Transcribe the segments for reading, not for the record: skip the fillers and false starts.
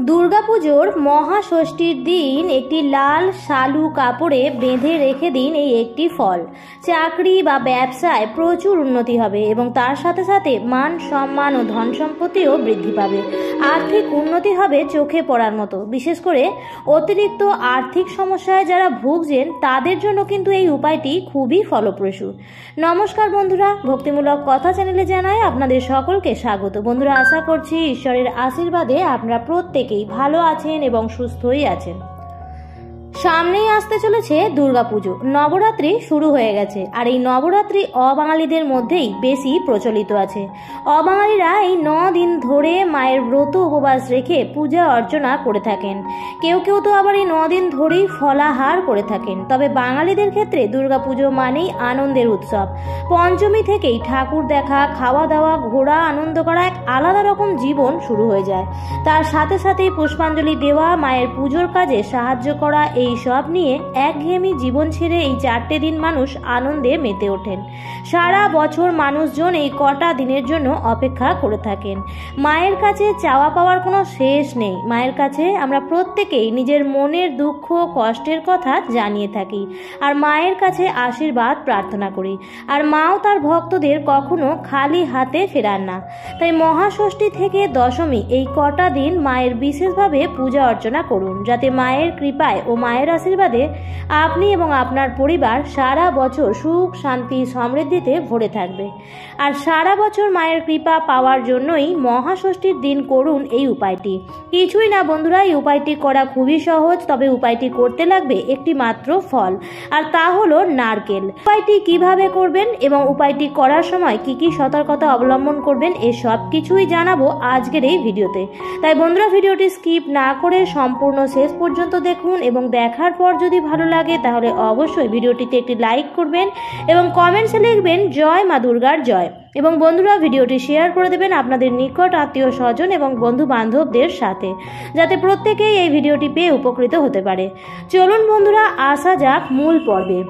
দুর্গাপুজোর মহাষষ্ঠীর দিন একটি লাল শালু কাপড়ে বেঁধে রেখে দিন এই একটি ফল। চাকরি বা ব্যবসায় প্রচুর উন্নতি হবে এবং তার সাথে সাথে মান সম্মান ও ধন সম্পত্তিও বৃদ্ধি পাবে। আর্থিক উন্নতি হবে চোখে পড়ার মতো। বিশেষ করে অতিরিক্ত আর্থিক সমস্যায় যারা ভুগছেন তাদের জন্য কিন্তু এই উপায়টি খুবই ফলপ্রসূ। নমস্কার বন্ধুরা, ভক্তিমূলক কথা চ্যানেলে জানাই আপনাদের সকলকে স্বাগত। বন্ধুরা, আশা করছি ঈশ্বরের আশীর্বাদে আপনারা প্রত্যেকেই ভালো আছেন এবং সুস্থই আছেন। সামনেই আসতে চলেছে দুর্গাপুজো। নবরাত্রি শুরু হয়ে গেছে, আর এই নবরাত্রি অবাঙালিদের মধ্যেই বেশি প্রচলিত আছে। অবাঙালিরা এই 9 দিন ধরে মায়ের ব্রত উপবাস রেখে পূজা অর্চনা করে থাকেন। কেউ কেউ তো আবার এই 9 দিন ধরেই ফলাহার করে থাকেন। তবে বাঙালিদের ক্ষেত্রে দুর্গাপুজো মানেই আনন্দের উৎসব। পঞ্চমী থেকেই ঠাকুর দেখা, খাওয়া দাওয়া, ঘোরা, আনন্দ করা, এক আলাদা রকম জীবন শুরু হয়ে যায়। তার সাথে সাথেই পুষ্পাঞ্জলি দেওয়া, মায়ের পুজোর কাজে সাহায্য করা, এই সব নিয়ে একঘেয়েমি জীবন ছেড়ে এই 4টে দিন মানুষ আনন্দে মেতে ওঠেন। সারা বছর মানুষজন এই কটা দিনের জন্য অপেক্ষা করে থাকেন। মায়ের কাছে চাওয়া পাওয়ার কোনো শেষ নেই। মায়ের কাছে আমরা প্রত্যেকেই নিজের মনের দুঃখ কষ্টের কথা জানিয়ে থাকি, আর মায়ের কাছে আশীর্বাদ প্রার্থনা করি। আর মাও তার ভক্তদের কখনো খালি হাতে ফেরান না। তাই মহাষষ্ঠী থেকে দশমী এই কটা দিন মায়ের বিশেষভাবে পূজা অর্চনা করুন, যাতে মায়ের কৃপায় ও মায়ের আশীর্বাদে আপনি এবং আপনার পরিবার সারা বছর সুখ শান্তি সমৃদ্ধিতে ভরে থাকবে। আর সারা বছর মায়ের কৃপা পাওয়ার জন্যই মহাষষ্ঠীর দিন করুন এই উপায়টি। কিছুই না বন্ধুরা, এই উপায়টি করা খুবই সহজ। তবে উপায়টি করতে লাগবে একটি মাত্র ফল, আর তা হলো নারকেল। উপায়টি কিভাবে করবেন এবং উপায়টি করার সময় কি কি সতর্কতা অবলম্বন করবেন, এ সব কিছুই জানাবো আজকের এই ভিডিওতে। তাই বন্ধুরা, ভিডিওটি স্কিপ না করে সম্পূর্ণ শেষ পর্যন্ত দেখুন এবং দেখার পর যদি ভালো লাগে তাহলে অবশ্যই ভিডিওটিতে একটি লাইক করবেন এবং কমেন্টসে লিখবেন জয় মা দুর্গার জয়। এবং বন্ধুরা, ভিডিওটি শেয়ার করে দেবেন আপনাদের নিকট আত্মীয় স্বজন এবং বন্ধু বান্ধবদের সাথে, যাতে প্রত্যেকেই এই ভিডিওটি পেয়ে উপকৃত হতে পারে। চলুন বন্ধুরা, আসা যাক মূল পর্বে।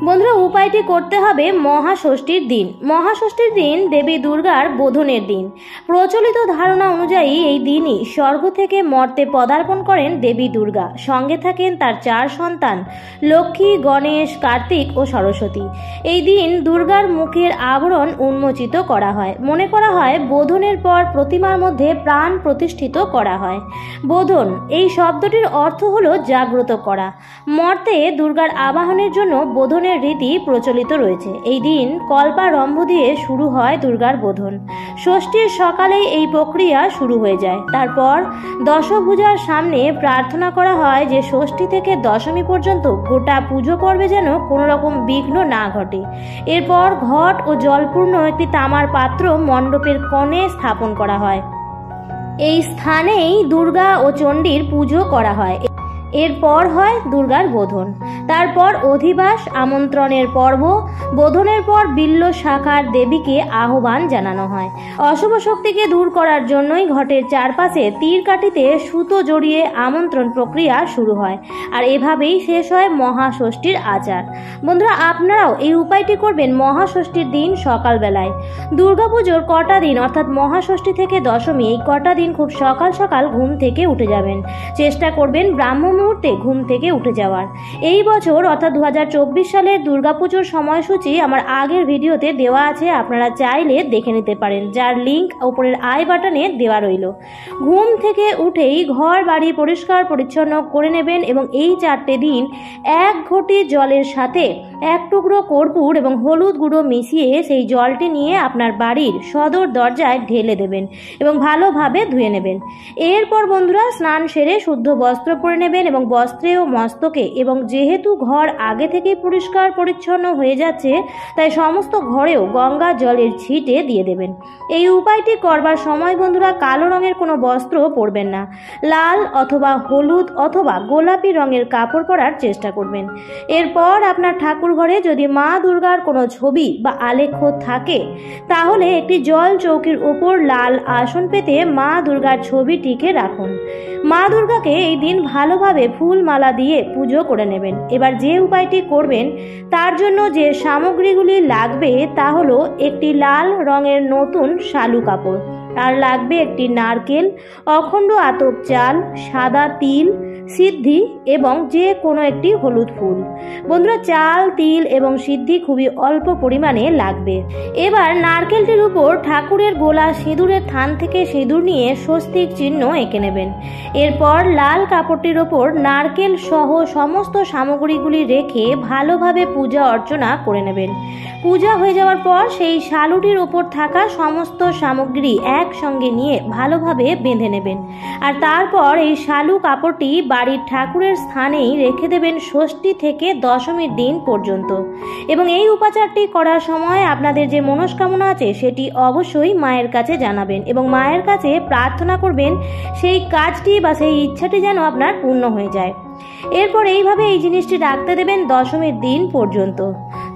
বন্ধুরা, উপায়টি করতে হবে মহাষষ্ঠীর দিন। মহাষষ্ঠীর দিন দেবী দুর্গার বোধনের দিন। প্রচলিত ধারণা অনুযায়ী এই দিনই স্বর্গ থেকে মর্তে পদার্পণ করেন দেবী দুর্গা। সঙ্গে থাকেন তার 4 সন্তান লক্ষ্মী, গণেশ, কার্তিক ও সরস্বতী। এই দিন দুর্গার মুখের আবরণ উন্মোচিত করা হয়। মনে করা হয় বোধনের পর প্রতিমার মধ্যে প্রাণ প্রতিষ্ঠিত করা হয়। বোধন এই শব্দটির অর্থ হলো জাগ্রত করা। মর্তে দুর্গার আবাহনের জন্য বোধনের রীতি প্রচলিত রয়েছে। এই দিন কল্পারম্ভ দিয়ে শুরু হয় দুর্গার বোধন। ষষ্ঠীর সকালেই এই প্রক্রিয়া শুরু হয়ে যায়। তারপর দশভুজার সামনে প্রার্থনা করা হয় যে ষষ্ঠী থেকে দশমী পর্যন্ত গোটা পুজো পর্বে যেন কোনো রকম বিঘ্ন না ঘটে। এরপর ঘট ও জলপূর্ণ একটি তামার পাত্র মণ্ডপের কোণে স্থাপন করা হয়। এই স্থানেই দুর্গা ও চণ্ডীর পুজো করা হয়। এরপর হয় দুর্গার বোধন। তারপর অধিবাস, আমন্ত্রণের পর্ব। বোধনের পর বিল্ল শাখার দেবীকে আহ্বান জানানো হয়। অশুভ শক্তিকে দূর করার জন্যই ঘটের চারপাশে তীর কাঠিতে সুতো জড়িয়ে আমন্ত্রণ প্রক্রিয়া শুরু হয়। আর এভাবেই শেষ হয় মহাষষ্ঠীর আচার। বন্ধুরা, আপনারাও এই উপায়টি করবেন মহাষষ্ঠীর দিন সকালবেলায়। দুর্গাপুজোর কটা দিন অর্থাৎ মহাষষ্ঠী থেকে দশমী এই কটা দিন খুব সকাল সকাল ঘুম থেকে উঠে যাবেন। চেষ্টা করবেন ব্রাহ্ম মুহূর্তে ঘুম থেকে উঠে যাওয়ার। এই বছর অর্থাৎ 2024 সালের দুর্গাপুজোর সময়সূচি আমার আগের ভিডিওতে দেওয়া আছে, আপনারা চাইলে দেখে নিতে পারেন, যার লিংক উপরের আই বাটনে দেওয়া রইল। ঘুম থেকে উঠেই ঘর বাড়ি পরিষ্কার পরিচ্ছন্ন করে নেবেন এবং এই 4টে দিন 1 ঘটি জলের সাথে 1 টুকরো কর্পূর এবং হলুদ গুঁড়ো মিশিয়ে সেই জলটি নিয়ে আপনার বাড়ির সদর দরজায় ঢেলে দেবেন এবং ভালোভাবে ধুয়ে নেবেন। এরপর বন্ধুরা, স্নান সেরে শুদ্ধ বস্ত্র পরে নেবেন এবং বস্ত্রে ও মস্তকে, এবং যেহেতু ঘর আগে থেকেই পরিষ্কার পরিচ্ছন্ন হয়ে যাচ্ছে তাই সমস্ত ঘরেও গঙ্গা জলের ছিটে দিয়ে দেবেন। এই উপায়টি করবার সময় বন্ধুরা কালো রঙের কোনো বস্ত্র পরবেন না। লাল অথবা হলুদ অথবা গোলাপি রঙের কাপড় পরার চেষ্টা করবেন। এরপর আপনার ঠাকুর ঘরে যদি মা দুর্গার কোনো ছবি বা আলেখ্য থাকে তাহলে একটি জল চৌকির উপর লাল আসন পেতে মা দুর্গার ছবিটিকে রাখুন। মা দুর্গাকে এই দিন ভালোভাবে ভালোভাবে ফুল মালা দিয়ে পুজো করে নেবেন। এবার যে উপায়টি করবেন তার জন্য যে সামগ্রীগুলি লাগবে তা হলো একটি লাল রঙের নতুন শালু কাপড়, আর লাগবে একটি নারকেল, অখণ্ড আতপ চাল, সাদা তিল, সিদ্ধি এবং যে কোনো একটি হলুদ ফুল। বন্ধুরা, চাল, তিল এবং সিদ্ধি খুবই অল্প পরিমাণে লাগবে। এবার নারকেলটির উপর ঠাকুরের গোলা সিঁদুরের থান থেকে সিঁদুর নিয়ে স্বস্তিক চিহ্ন এঁকে নেবেন। এরপর লাল কাপড়টির ওপর নারকেল সহ সমস্ত সামগ্রীগুলি রেখে ভালোভাবে পূজা অর্চনা করে নেবেন। পূজা হয়ে যাওয়ার পর সেই শালুটির ওপর থাকা সমস্ত সামগ্রী একসঙ্গে নিয়ে ভালোভাবে বেঁধে নেবেন, আর তারপর এই শালু কাপড়টি বাড়ির ঠাকুরের স্থানেই রেখে দেবেন ষষ্ঠী থেকে দশমীর দিন পর্যন্ত। এবং এই উপাচারটি করার সময় আপনাদের যে মনস্কামনা আছে সেটি অবশ্যই মায়ের কাছে জানাবেন এবং মায়ের কাছে প্রার্থনা করবেন সেই কাজটি বা সেই ইচ্ছাটি যেন আপনার পূর্ণ হয়ে যায়। এরপর এইভাবে এই জিনিসটি রাখতে দেবেন দশমীর দিন পর্যন্ত।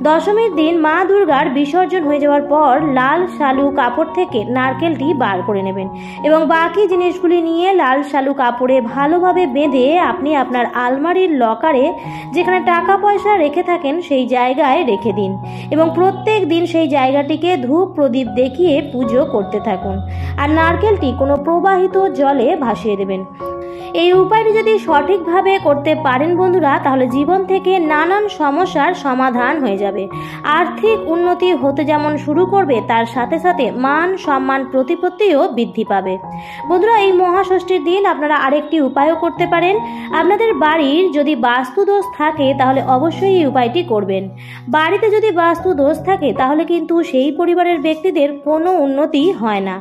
দশমীর দিন মা দুর্গার বিসর্জন হয়ে যাওয়ার পর লাল শালু কাপড় থেকে নারকেলটি বার করে নেবেন এবং বাকি জিনিসগুলি নিয়ে লাল শালু কাপড়ে ভালোভাবে বেঁধে আপনি আপনার আলমারির লকারে যেখানে টাকা পয়সা রেখে থাকেন সেই জায়গায় রেখে দিন এবং প্রত্যেক দিন সেই জায়গাটিকে ধূপ প্রদীপ দেখিয়ে পুজো করতে থাকুন, আর নারকেলটি কোনো প্রবাহিত জলে ভাসিয়ে দেবেন। এই উপায়টি যদি সঠিকভাবে করতে পারেন বন্ধুরা, তাহলে জীবন থেকে নানান সমস্যার সমাধান হয়ে যাবে। আর্থিক উন্নতি হতে যেমন শুরু করবে, তার সাথে সাথে মান সম্মান প্রতিপত্তিও বৃদ্ধি পাবে। বন্ধুরা, এই মহাষষ্ঠীর দিন আপনারা আরেকটি উপায়ও করতে পারেন। আপনাদের বাড়ির যদি বাস্তু দোষ থাকে তাহলে অবশ্যই এই উপায়টি করবেন। বাড়িতে যদি বাস্তু দোষ থাকে তাহলে কিন্তু সেই পরিবারের ব্যক্তিদের কোনো উন্নতি হয় না।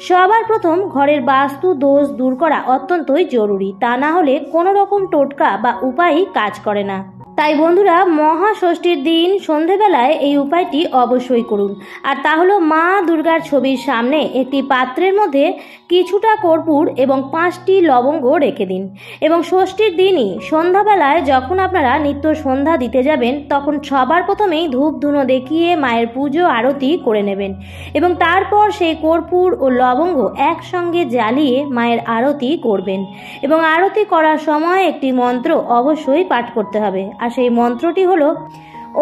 সবার প্রথম ঘরের বাস্তু দোষ দূর করা অত্যন্তই জরুরি, তা না হলে কোনো রকম টোটকা বা উপায় কাজ করে না। তাই বন্ধুরা, মহাষষ্ঠীর দিন সন্ধেবেলায় এই উপায়টি অবশ্যই করুন। আর তা হলো মা দুর্গার ছবির সামনে একটি পাত্রের মধ্যে কিছুটা কর্পূর এবং 5টি লবঙ্গ রেখে দিন এবং ষষ্ঠীর দিনই সন্ধ্যাবেলায় যখন আপনারা নিত্য সন্ধ্যা দিতে যাবেন তখন সবার প্রথমেই ধূপ ধুনো দেখিয়ে মায়ের পুজো আরতি করে নেবেন এবং তারপর সেই কর্পূর ও লবঙ্গ একসঙ্গে জ্বালিয়ে মায়ের আরতি করবেন এবং আরতি করার সময় একটি মন্ত্র অবশ্যই পাঠ করতে হবে, আর সেই মন্ত্রটি হলো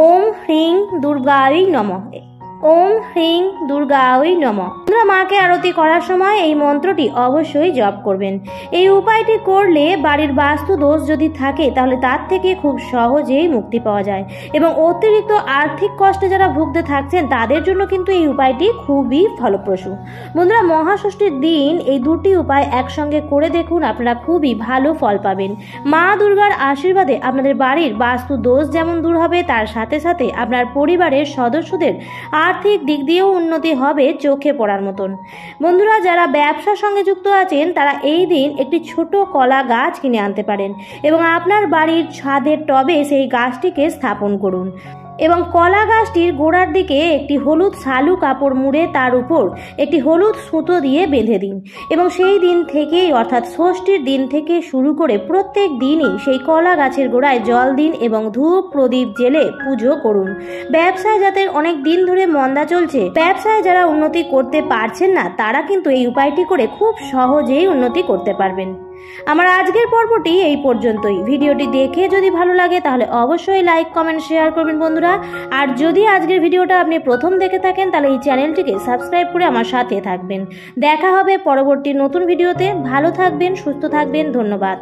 ওম হ্রিং দুর্গায় নমঃ। ওম হ্রিং দুর্গায় নমঃ। আপনারা মাকে আরতি করার সময় এই মন্ত্রটি অবশ্যই জপ করবেন। এই উপায়টি করলে বাড়ির বাস্তু দোষ যদি থাকে তাহলে তার থেকে খুব সহজেই মুক্তি পাওয়া যায় এবং অতিরিক্ত আর্থিক কষ্টে যারা ভুগতে থাকছেন তাদের জন্য কিন্তু এই উপায়টি খুবই ফলপ্রসূ। বন্ধুরা, মহাষষ্ঠীর দিন এই দুটি উপায় একসঙ্গে করে দেখুন, আপনারা খুবই ভালো ফল পাবেন। মা দুর্গার আশীর্বাদে আপনাদের বাড়ির বাস্তু দোষ যেমন দূর হবে, তার সাথে সাথে আপনার পরিবারের সদস্যদের আর্থিক দিক দিয়েও উন্নতি হবে চোখে পড়ার মতন। বন্ধুরা, যারা ব্যবসার সঙ্গে যুক্ত আছেন তারা এই দিন একটি ছোট কলা গাছ কিনে আনতে পারেন এবং আপনার বাড়ির ছাদের টবে সেই গাছটিকে স্থাপন করুন এবং কলা গাছটির গোড়ার দিকে একটি হলুদ শালু কাপড় মুড়ে তার উপর একটি হলুদ সুতো দিয়ে বেঁধে দিন এবং সেই দিন থেকেই অর্থাৎ ষষ্ঠীর দিন থেকে শুরু করে প্রত্যেক দিনই সেই কলা গাছের গোড়ায় জল দিন এবং ধূপ প্রদীপ জেলে পুজো করুন। ব্যবসায় যাদের অনেক দিন ধরে মন্দা চলছে, ব্যবসায় যারা উন্নতি করতে পারছেন না, তারা কিন্তু এই উপায়টি করে খুব সহজেই উন্নতি করতে পারবেন। আমার আজকের পর্বটি এই পর্যন্তই। ভিডিওটি দেখে যদি ভালো লাগে তাহলে অবশ্যই লাইক কমেন্ট শেয়ার করবেন বন্ধুরা। আর যদি আজকের ভিডিওটা আপনি প্রথম দেখে থাকেন তাহলে এই চ্যানেলটিকে সাবস্ক্রাইব করে আমার সাথে থাকবেন। দেখা হবে পরবর্তী নতুন ভিডিওতে। ভালো থাকবেন, সুস্থ থাকবেন। ধন্যবাদ।